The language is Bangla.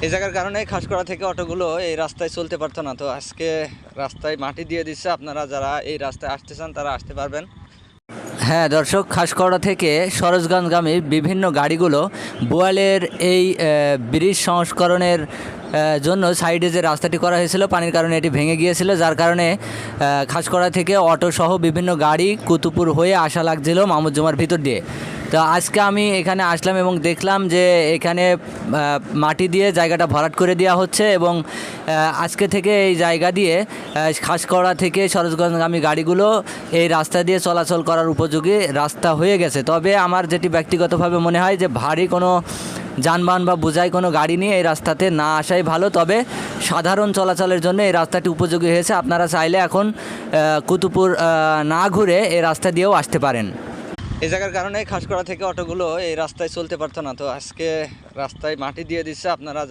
এই জায়গার কারণে খাসকড়া থেকে অটোগুলো এই রাস্তায় চলতে পারতো না। তো আজকে রাস্তায় মাটি দিয়ে দিচ্ছে, আপনারা যারা এই রাস্তায় আসতে চান তারা আসতে পারবেন। হ্যাঁ দর্শক, খাসকড়া থেকে সরোজগঞ্জগামী বিভিন্ন গাড়িগুলো বোয়ালের এই ব্রিজ সংস্করণের জন্য সাইডে যে রাস্তাটি করা হয়েছিল পানির কারণে এটি ভেঙে গিয়েছিল, যার কারণে খাসকড়া থেকে অটো সহ বিভিন্ন গাড়ি কুতুবপুর হয়ে আসা লাগছিল মামুজ্জমার ভিতর দিয়ে। তো আজকে আমি এখানে আসলাম এবং দেখলাম যে এখানে মাটি দিয়ে জায়গাটা ভরাট করে দেওয়া হচ্ছে এবং আজকে থেকে এই জায়গা দিয়ে খাসকড়া থেকে সরোজগঞ্জগামী গাড়িগুলো এই রাস্তা দিয়ে চলাচল করার উপযোগী রাস্তা হয়ে গেছে। তবে আমার যেটি ব্যক্তিগতভাবে মনে হয় যে ভারী কোনো যানবাহন বা বোঝাই কোনো গাড়ি নিয়ে এই রাস্তাতে না আসাই ভালো। তবে সাধারণ চলাচলের জন্য এই রাস্তাটি উপযোগী হয়েছে। আপনারা চাইলে এখন কুতুবপুর না ঘুরে এই রাস্তা দিয়েও আসতে পারেন। এই জায়গার কারণে খাসকড়া থেকে অটোগুলো এই রাস্তায় চলতে পারতো না। তো আজকে রাস্তায় মাটি দিয়ে দিচ্ছে, আপনারা